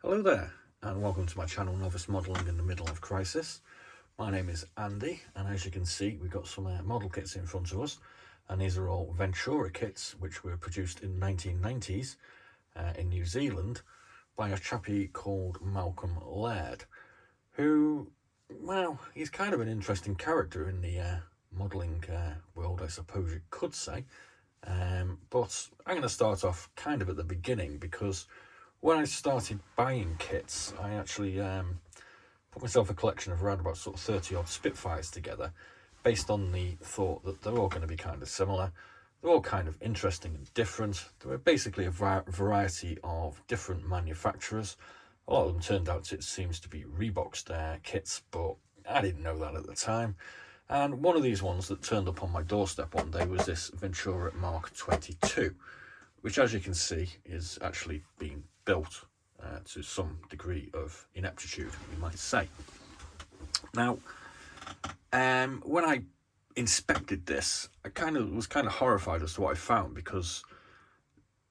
Hello there, and welcome to my channel, Novice Modelling in the Middle of Crisis. My name is Andy, and as you can see, we've got some model kits in front of us, and these are all Ventura kits, which were produced in the 1990s in New Zealand by a chappie called Malcolm Laird, who, well, he's kind of an interesting character in the modelling world, I suppose you could say. But I'm going to start off kind of at the beginning, because when I started buying kits, I actually put myself a collection of around about sort of 30 odd Spitfires together, based on the thought that they're all going to be kind of similar. They're all kind of interesting and different. There were basically a variety of different manufacturers. A lot of them turned out it seems to be Reebok's kits, but I didn't know that at the time. And one of these ones that turned up on my doorstep one day was this Ventura Mark 22, which, as you can see, is actually being built to some degree of ineptitude, we might say. Now, when I inspected this, I was kind of horrified as to what I found, because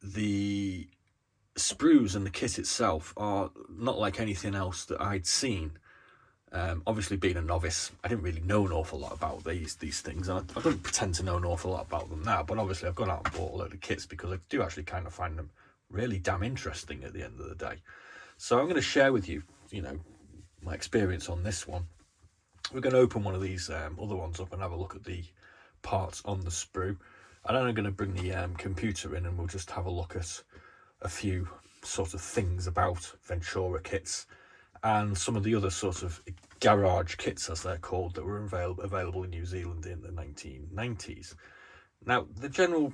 the sprues and the kit itself are not like anything else that I'd seen. Obviously, being a novice, I didn't really know an awful lot about these things, and I don't pretend to know an awful lot about them now, but obviously I've gone out and bought a load of kits because I do actually kind of find them really damn interesting at the end of the day. So I'm going to share with you, my experience on this one. We're going to open one of these other ones up and have a look at the parts on the sprue, and then I'm going to bring the computer in, and we'll just have a look at a few sort of things about Ventura kits and some of the other sort of garage kits, as they're called, that were available in New Zealand in the 1990s. Now, the general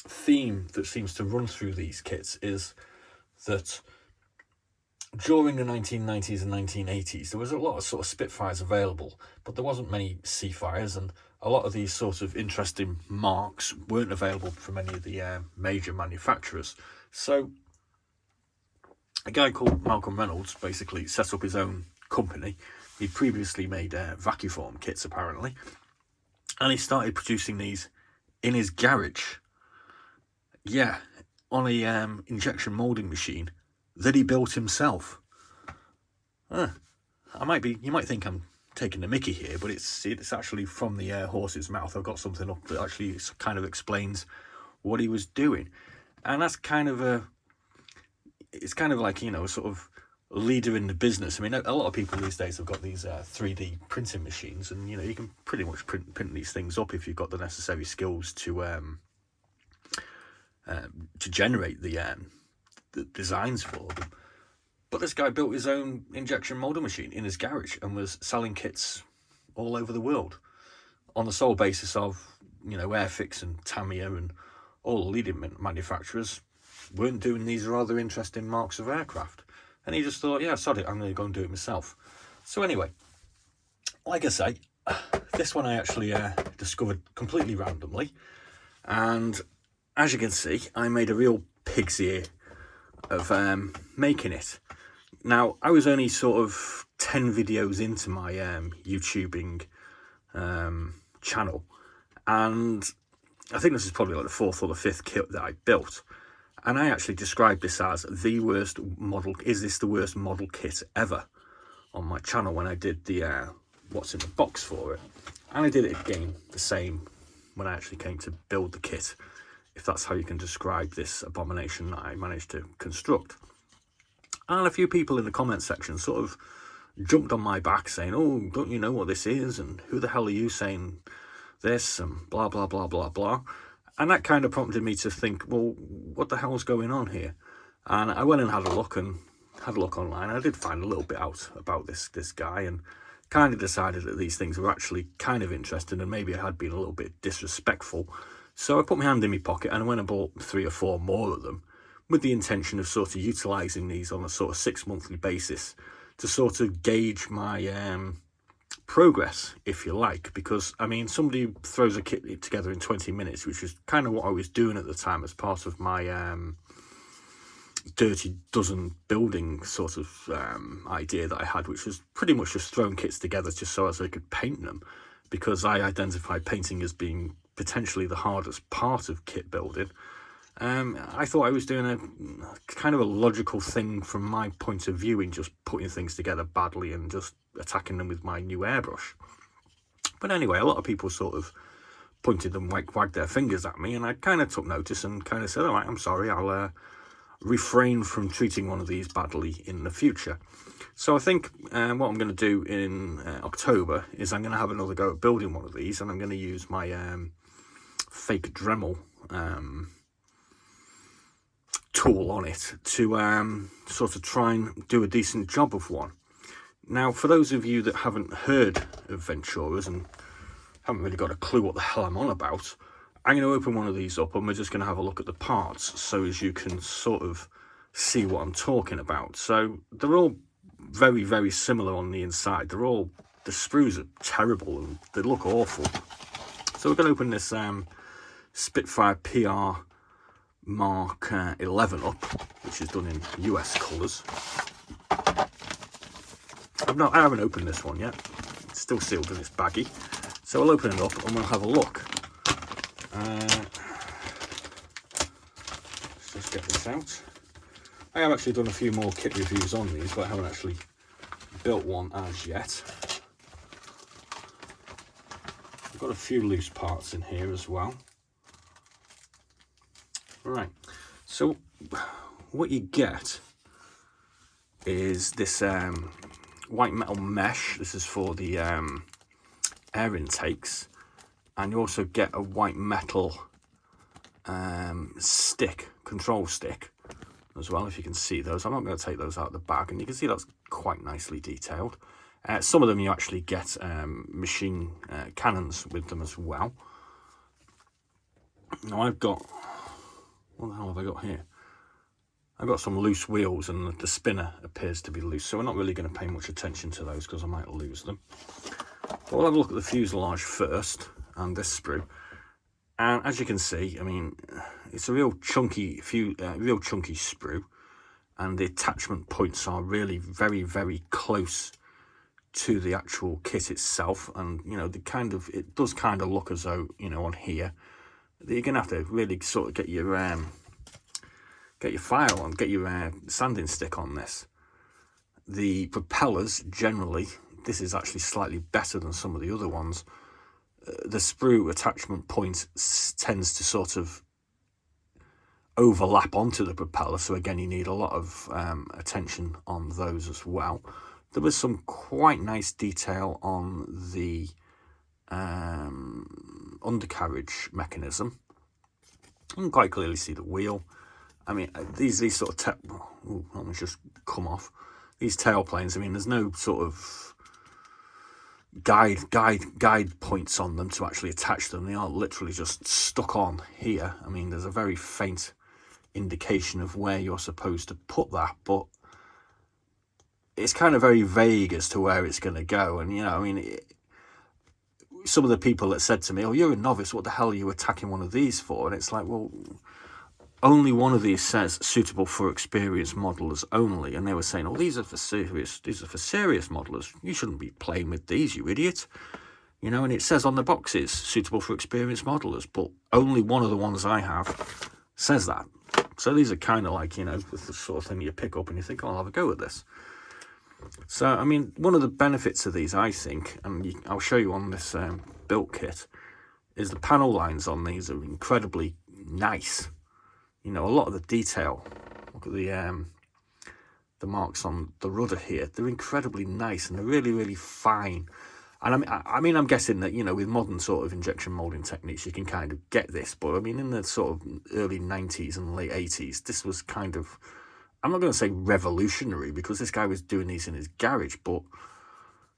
theme that seems to run through these kits is that during the 1990s and 1980s, there was a lot of sort of Spitfires available, but there wasn't many Seafires, and a lot of these sort of interesting marks weren't available from any of the major manufacturers. So a guy called Malcolm Reynolds basically set up his own company. He'd previously made vacuform kits, apparently, and he started producing these in his garage. Yeah, on a injection molding machine that he built himself. You might think I'm taking the mickey here, but it's actually from the horse's mouth. I've got something up that actually kind of explains what he was doing, and that's it's kind of like, a sort of leader in the business. I mean, a lot of people these days have got these 3D printing machines, and you can pretty much print these things up if you've got the necessary skills to generate the designs for them. But this guy built his own injection molding machine in his garage and was selling kits all over the world on the sole basis of, Airfix and Tamiya and all the leading manufacturers weren't doing these rather interesting marks of aircraft. And he just thought, yeah, sod it, I'm going to go and do it myself. So anyway, like I say, this one I actually discovered completely randomly. And as you can see, I made a real pig's ear of making it. Now, I was only sort of 10 videos into my YouTubing channel, and I think this is probably like the 4th or the 5th kit that I built. And I actually described this as the worst model. Is this the worst model kit ever on my channel when I did the what's in the box for it? And I did it again the same when I actually came to build the kit, if that's how you can describe this abomination that I managed to construct. And a few people in the comment section sort of jumped on my back saying, oh, don't you know what this is? And who the hell are you saying this? And blah, blah, blah, blah, blah. And that kind of prompted me to think, well, what the hell's going on here? And I went and had a look online. I did find a little bit out about this guy, and kind of decided that these things were actually kind of interesting, and maybe I had been a little bit disrespectful. So I put my hand in my pocket and I went and bought 3 or 4 more of them, with the intention of sort of utilising these on a sort of 6-monthly basis to sort of gauge my progress, if you like. Because, I mean, somebody throws a kit together in 20 minutes, which is kind of what I was doing at the time as part of my dirty dozen building sort of idea that I had, which was pretty much just throwing kits together just so as I could paint them, because I identified painting as being potentially the hardest part of kit building. I thought I was doing a kind of a logical thing from my point of view in just putting things together badly and just attacking them with my new airbrush. But anyway, a lot of people sort of pointed and wagged their fingers at me, and I kind of took notice and kind of said, all right, I'm sorry, I'll refrain from treating one of these badly in the future. So I think what I'm going to do in October is I'm going to have another go at building one of these, and I'm going to use my fake Dremel tool on it to sort of try and do a decent job of one. Now, for those of you that haven't heard of Venturas and haven't really got a clue what the hell I'm on about, I'm going to open one of these up and we're just going to have a look at the parts so as you can sort of see what I'm talking about. So they're all very, very similar on the inside. The sprues are terrible and they look awful. So we're going to open this Spitfire PR Mark 11 up, which is done in US colours. I haven't opened this one yet. It's still sealed and it's baggy. So we'll open it up and we'll have a look. Let's just get this out. I have actually done a few more kit reviews on these, but I haven't actually built one as yet. I've got a few loose parts in here as well. Right, so what you get is this white metal mesh. This is for the air intakes, and you also get a white metal control stick as well, if you can see those. I'm not going to take those out of the bag, and you can see that's quite nicely detailed. Some of them you actually get machine cannons with them as well. Now I've got, what the hell have I got here? I've got some loose wheels and the spinner appears to be loose, so we're not really going to pay much attention to those because I might lose them. But we'll have a look at the fuselage first and this sprue. And as you can see, I mean, it's a real chunky sprue, and the attachment points are really very, very close to the actual kit itself. And you know, it does kind of look as though, you know, on here that you're gonna have to really sort of get your file on, get your sanding stick on this. The propellers generally, this is actually slightly better than some of the other ones. The sprue attachment point tends to sort of overlap onto the propeller, so again you need a lot of attention on those as well. There was some quite nice detail on the undercarriage mechanism. You can quite clearly see the wheel. I mean, these sort of let me just come off. These tail planes, I mean, there's no sort of guide points on them to actually attach them. They are literally just stuck on here. I mean, there's a very faint indication of where you're supposed to put that, but it's kind of very vague as to where it's going to go. And you know, I mean, some of the people that said to me, "Oh, you're a novice, what the hell are you attacking one of these for?" And it's like, well, only one of these says suitable for experienced modelers only, and they were saying, "Oh, these are for serious modelers. You shouldn't be playing with these, you idiot." You know, and it says on the boxes suitable for experienced modelers, but only one of the ones I have says that. So these are kind of like, you know, the sort of thing you pick up and you think, "Oh, I'll have a go at this." So I mean, one of the benefits of these, I think, and I'll show you on this built kit, is the panel lines on these are incredibly nice. You know, a lot of the detail, look at the marks on the rudder here, they're incredibly nice and they're really, really fine. And I mean, I'm guessing that, you know, with modern sort of injection molding techniques, you can kind of get this. But I mean, in the sort of early 90s and late 80s, this was kind of, I'm not going to say revolutionary because this guy was doing these in his garage, but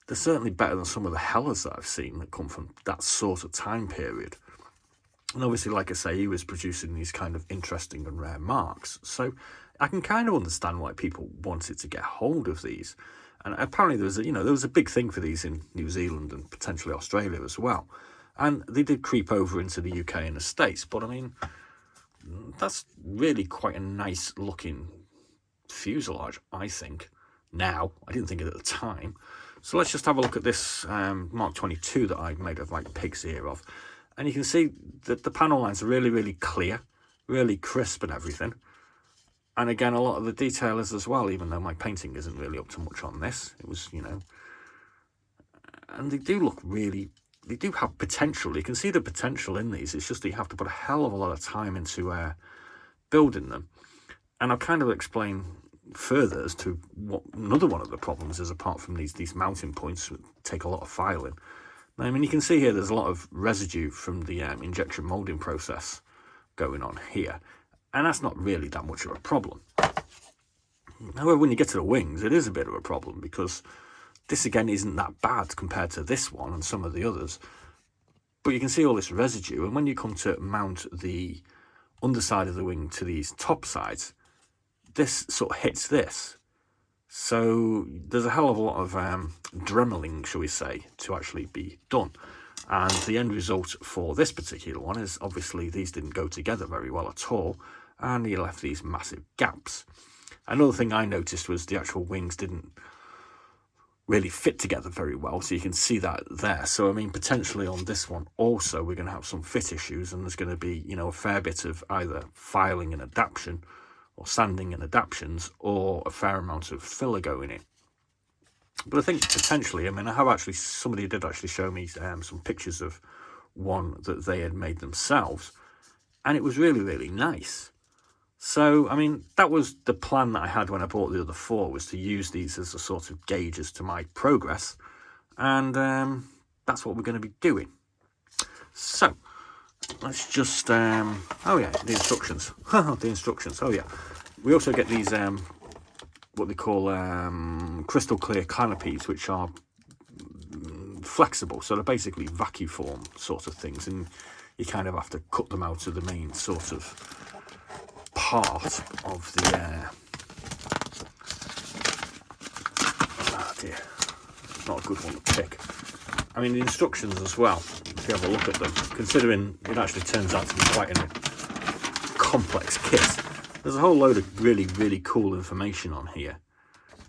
they're certainly better than some of the Hellers that I've seen that come from that sort of time period. And obviously, like I say, he was producing these kind of interesting and rare marks. So I can kind of understand why people wanted to get hold of these. And apparently there was a big thing for these in New Zealand and potentially Australia as well. And they did creep over into the UK and the States. But I mean, that's really quite a nice looking fuselage, I think. Now, I didn't think it at the time. So let's just have a look at this Mark 22 that I made of like pig's ear of. And you can see that the panel lines are really, really clear. really crisp and everything. And again, a lot of the detail is as well, even though my painting isn't really up to much on this. It was, you know, and they do look really, they do have potential. You can see the potential in these. It's just that you have to put a hell of a lot of time into building them. And I'll kind of explain further as to what another one of the problems is, apart from these mounting points that take a lot of filing. I mean, you can see here there's a lot of residue from the injection molding process going on here, and that's not really that much of a problem. However, when you get to the wings, it is a bit of a problem, because this again isn't that bad compared to this one and some of the others, but you can see all this residue, and when you come to mount the underside of the wing to these top sides, this sort of hits this. So there's a hell of a lot of dremeling, shall we say, to actually be done. And the end result for this particular one is obviously these didn't go together very well at all, and you left these massive gaps. Another thing I noticed was the actual wings didn't really fit together very well, so you can see that there. So I mean, potentially on this one also we're going to have some fit issues, and there's going to be, you know, a fair bit of either filing and adaptation, or sanding and adaptions, or a fair amount of filler going in. But I think potentially, I mean, I have actually, somebody did actually show me some pictures of one that they had made themselves, and it was really, really nice. So, I mean, that was the plan that I had when I bought the other four, was to use these as a sort of gauge as to my progress, and that's what we're going to be doing. So, let's just, oh yeah, the instructions. The instructions, oh yeah. We also get these, what they call crystal clear canopies, which are flexible. So they're basically vacuum form sort of things, and you kind of have to cut them out of the main sort of part of the, oh dear, it's not a good one to pick. I mean, the instructions as well, if you have a look at them, considering it actually turns out to be quite a complex kit, there's a whole load of really, really cool information on here.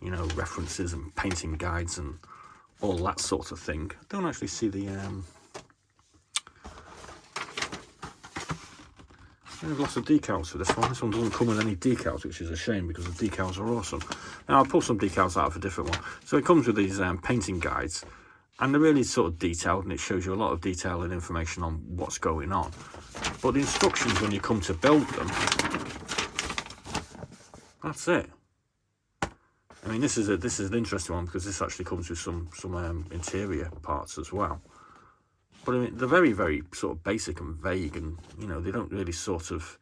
You know, references and painting guides and all that sort of thing. I don't actually see the... There's lots of decals for this one. This one doesn't come with any decals, which is a shame, because the decals are awesome. Now, I'll pull some decals out of a different one. So it comes with these painting guides, and they're really sort of detailed, and it shows you a lot of detail and information on what's going on. But the instructions, when you come to build them, that's it. I mean, this is an interesting one, because this actually comes with some interior parts as well. But I mean, they're very, very sort of basic and vague, and, you know, they don't really sort of,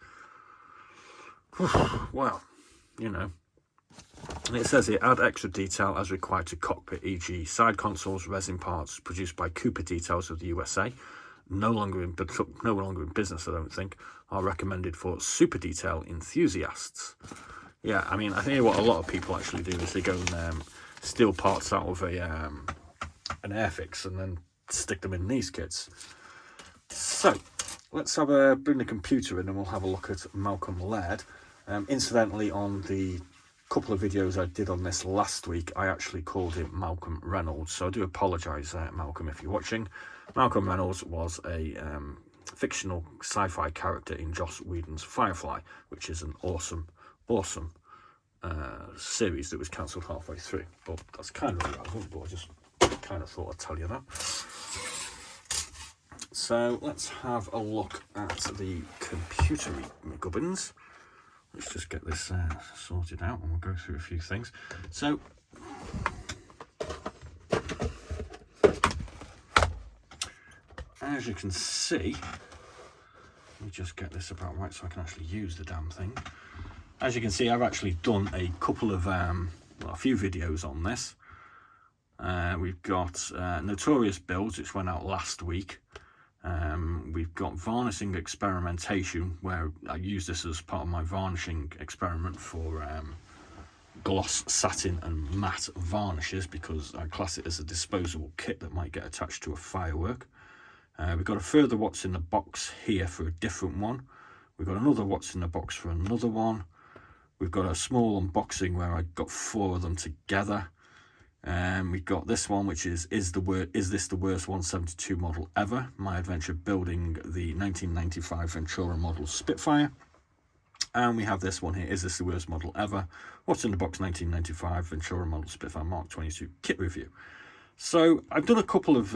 well, you know. And it says here, add extra detail as required to cockpit, e.g. side consoles, resin parts produced by Cooper Details of the USA, no longer in business, I don't think, are recommended for super detail enthusiasts. Yeah, I mean, I think what a lot of people actually do is they go and steal parts out of an Airfix and then stick them in these kits. So let's bring the computer in, and we'll have a look at Malcolm Laird. Incidentally, on the couple of videos I did on this last week, I actually called him Malcolm Reynolds, so I do apologise, Malcolm, if you're watching. Malcolm Reynolds was a fictional sci-fi character in Joss Whedon's Firefly, which is an awesome series that was cancelled halfway through, but that's kind of irrelevant, but I just kind of thought I'd tell you that. So let's have a look at the computery gubbins. Let's just get this sorted out, and we'll go through a few things. So as you can see, let me just get this about right so I can actually use the damn thing. As you can see, I've actually done a couple of, well, a few videos on this. We've got Notorious Builds, which went out last week. We've got Varnishing Experimentation, where I use this as part of my varnishing experiment for gloss, satin and matte varnishes, because I class it as a disposable kit that might get attached to a firework. We've got a further what's in the box here for a different one. We've got another what's in the box for another one. We've got a small unboxing where I got 4 of them together. We've got this one, which is this the worst 172 model ever? My adventure building the 1995 Ventura model Spitfire. And we have this one here. Is this the worst model ever? What's in the box? 1995 Ventura model Spitfire Mark 22 kit review. So I've done a couple of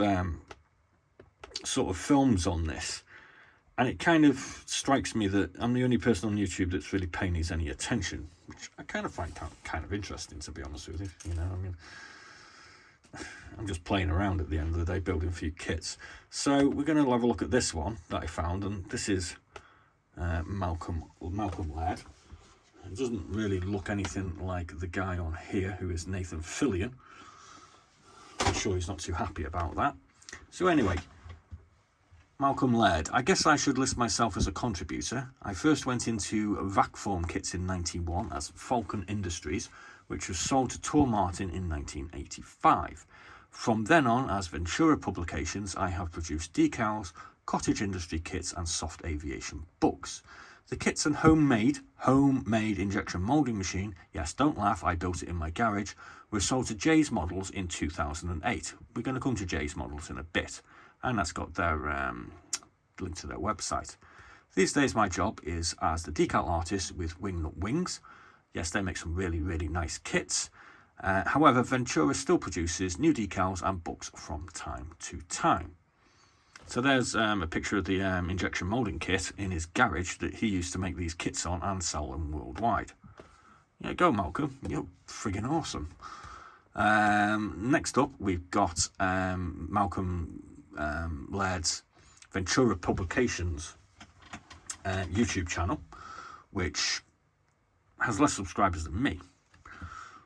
sort of films on this, and it kind of strikes me that I'm the only person on YouTube that's really paying these any attention, which I kind of find kind of interesting, to be honest with you. You know, I mean, I'm just playing around at the end of the day, building a few kits. So we're going to have a look at this one that I found, and this is Malcolm Laird. It doesn't really look anything like the guy on here, who is Nathan Fillion. I'm sure he's not too happy about that. So anyway, Malcolm Laird. I guess I should list myself as a contributor. I first went into VAC-form kits in 91 as Falcon Industries, which was sold to Tor Martin in 1985. From then on, as Ventura Publications, I have produced decals, cottage industry kits and soft aviation books. The kits and homemade injection moulding machine, yes, don't laugh, I built it in my garage, were sold to Jay's Models in 2008. We're going to come to Jay's Models in a bit, and that's got their link to their website. These days my job is as the decal artist with Wingnut Wings. Yes, they make some really, really nice kits. However, Ventura still produces new decals and books from time to time. So there's a picture of the injection moulding kit in his garage that he used to make these kits on and sell them worldwide. Yeah, go Malcolm, you're friggin' awesome. Next up, we've got Malcolm Laird's Ventura Publications YouTube channel, which has less subscribers than me.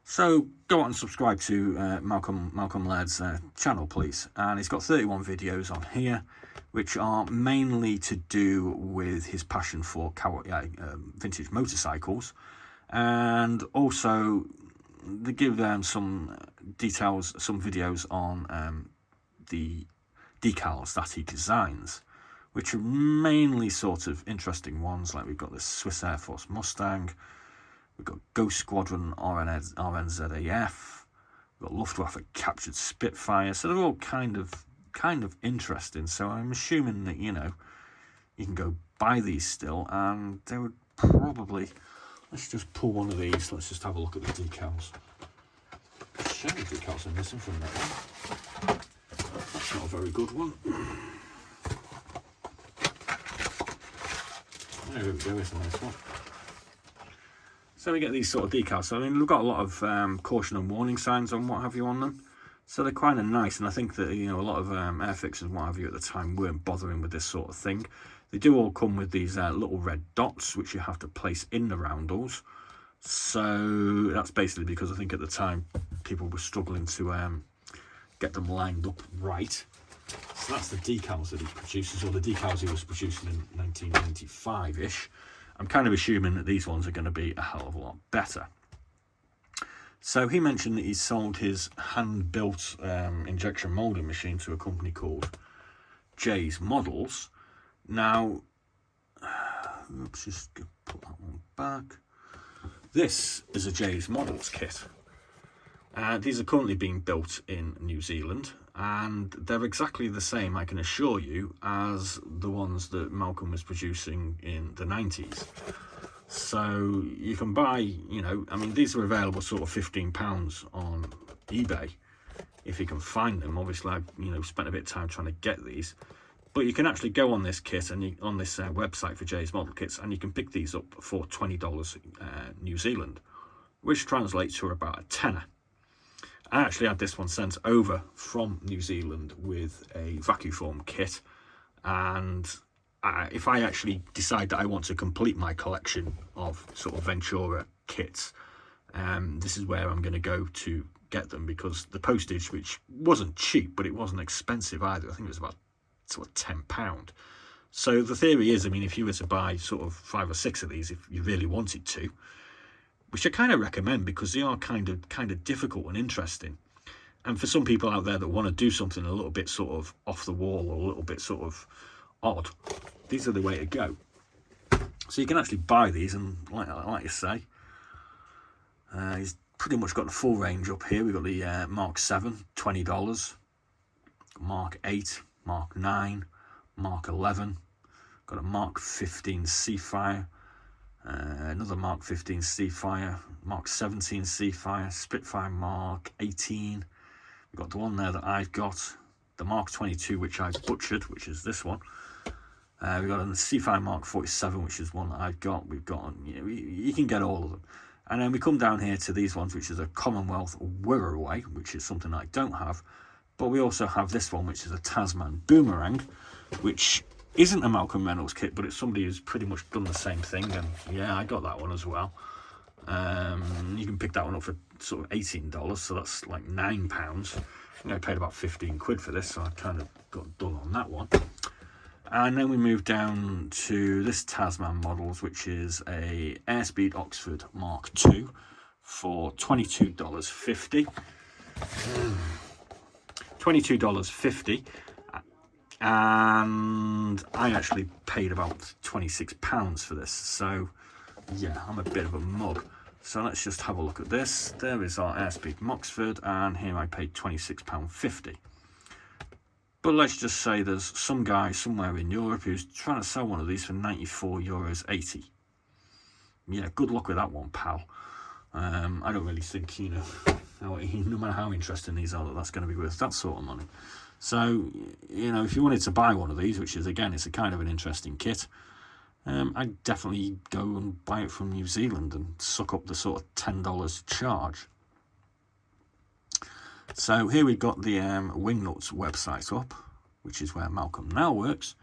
So go out and subscribe to Malcolm Laird's channel, please. And he's got 31 videos on here, which are mainly to do with his passion for vintage motorcycles, and also they give them some details, some videos on the decals that he designs, which are mainly sort of interesting ones. Like we've got this Swiss Air Force Mustang. We've got Ghost Squadron RNZAF, we've got Luftwaffe captured Spitfire, so they're all kind of interesting. So I'm assuming that, you know, you can go buy these still, and they would probably, let's just pull one of these, let's just have a look at the decals. Shiny decals are missing from that one. That's not a very good one. There we go, it's a nice one. So we get these sort of decals. So I mean, we've got a lot of caution and warning signs and what have you on them. So they're kind of nice, and I think that, you know, a lot of airfixers and what have you at the time weren't bothering with this sort of thing. They do all come with these little red dots, which you have to place in the roundels. So that's basically because I think at the time people were struggling to get them lined up right. So that's the decals that he produces, or the decals he was producing in 1995-ish. I'm kind of assuming that these ones are going to be a hell of a lot better. So he mentioned that he sold his hand-built injection moulding machine to a company called Jay's Models. Now, let's just put that one back. This is a Jay's Models kit. These are currently being built in New Zealand, and they're exactly the same, I can assure you, as the ones that Malcolm was producing in the 90s. So you can buy, you know, I mean, these are available sort of £15 on eBay if you can find them. Obviously, I've, you know, spent a bit of time trying to get these, but you can actually go on this kit and on this website for Jay's Model Kits, and you can pick these up for $20 New Zealand, which translates to about a tenner. I actually had this one sent over from New Zealand with a vacuum form kit, and if I actually decide that I want to complete my collection of sort of Ventura kits, this is where I'm going to go to get them, because the postage, which wasn't cheap, but it wasn't expensive either, I think it was about sort of £10. So the theory is, I mean, if you were to buy sort of 5 or 6 of these, if you really wanted to, which I kind of recommend because they are kind of difficult and interesting. And for some people out there that want to do something a little bit sort of off the wall or a little bit sort of odd, these are the way to go. So you can actually buy these, and like I say, he's pretty much got the full range up here. We've got the Mark 7, $20, Mark 8, Mark 9, Mark 11, got a Mark 15 Seafire, Another Mark 15 sPITFIRE, Mark 17 sPITFIRE, Spitfire Mark 18. We've got the one there that I've got, the Mark 22, which I butchered, which is this one. We've got a sPITFIRE Mark 47, which is one that I've got. We've got, you can get all of them. And then we come down here to these ones, which is a Commonwealth WIRRAWAY, which is something I don't have. But we also have this one, which is a Tasman BOOMERANG, which isn't a Malcolm Reynolds kit, but it's somebody who's pretty much done the same thing. And yeah, I got that one as well. You can pick that one up for sort of $18, so that's like £9. I paid about 15 quid for this, so I kind of got done on that one. And then we move down to this Tasman models, which is a Airspeed Oxford Mark II for $22.50. $22.50. And I actually paid about £26 for this, so yeah, I'm a bit of a mug. So let's just have a look at this. There is our Airspeed Oxford, and here I paid £26.50. But let's just say there's some guy somewhere in Europe who's trying to sell one of these for €94.80. Yeah, good luck with that one, pal. I don't really think, no matter how interesting these are, that's going to be worth that sort of money. So, if you wanted to buy one of these, which is, again, it's a kind of an interesting kit, I'd definitely go and buy it from New Zealand and suck up the sort of $10 charge. So here we've got the Wingnuts website up, which is where Malcolm now works.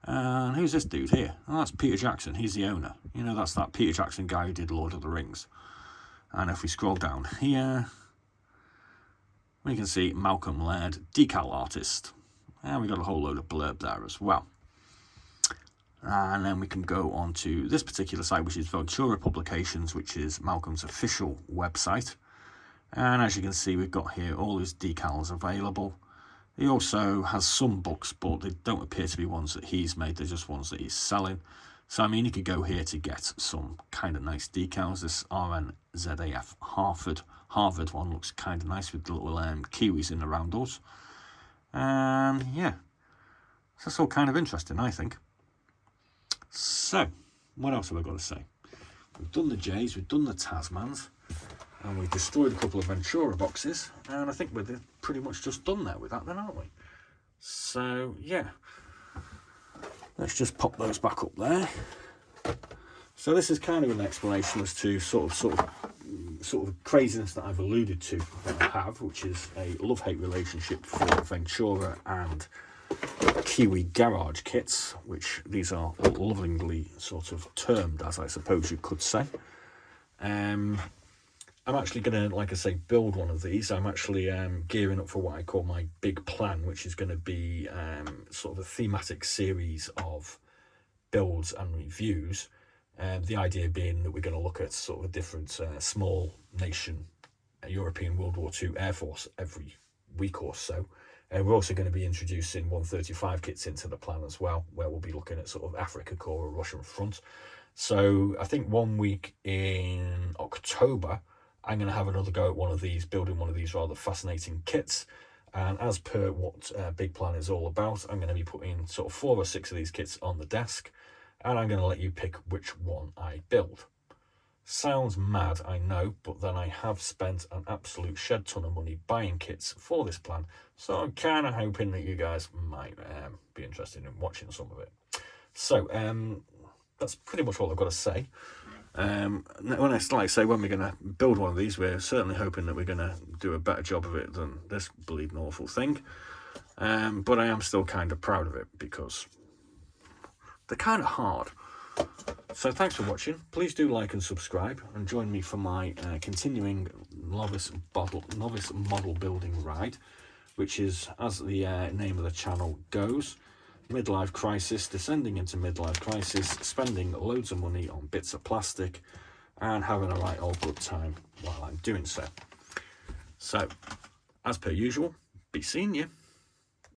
And who's this dude here? Oh, that's Peter Jackson. He's the owner. That's that Peter Jackson guy who did Lord of the Rings. And if we scroll down here, we can see Malcolm Laird, decal artist. And we got a whole load of blurb there as well. And then we can go on to this particular site, which is Ventura Publications, which is Malcolm's official website. And as you can see, we've got here all his decals available. He also has some books, but they don't appear to be ones that he's made. They're just ones that he's selling. So, I mean, you could go here to get some kind of nice decals. This RNZAF Harvard one looks kind of nice with the little kiwis in the roundels. And yeah, so that's all kind of interesting, I think. So, what else have I got to say? We've done the J's, we've done the Tasmans, and we've destroyed a couple of Ventura boxes, and I think we're pretty much just done there with that then, aren't we? So, yeah. Let's just pop those back up there. So this is kind of an explanation as to sort of craziness that I've alluded to that I have, which is a love-hate relationship for Ventura and Kiwi garage kits, which these are lovingly sort of termed, as I suppose you could say. I'm actually going to, like I say, build one of these. I'm actually gearing up for what I call my big plan, which is going to be sort of a thematic series of builds and reviews. The idea being that we're going to look at sort of a different small nation, European World War II Air Force every week or so. We're also going to be introducing 135 kits into the plan as well, where we'll be looking at sort of Africa Corps or Russian front. So I think 1 week in October, I'm going to have another go at one of these, building one of these rather fascinating kits. And as per what Big Plan is all about, I'm going to be putting sort of 4 or 6 of these kits on the desk, and I'm going to let you pick which one I build. Sounds mad, I know, but then I have spent an absolute shed ton of money buying kits for this plan, so I'm kind of hoping that you guys might be interested in watching some of it. So that's pretty much all I've got to say. When we're going to build one of these, we're certainly hoping that we're going to do a better job of it than this bleeding awful thing. But I am still kind of proud of it because they're kind of hard. So thanks for watching. Please do like and subscribe, and join me for my continuing novice model building ride, which is, as the name of the channel goes, midlife crisis, descending into midlife crisis, spending loads of money on bits of plastic and having a right old good time while I'm doing so. So, as per usual, be seeing you.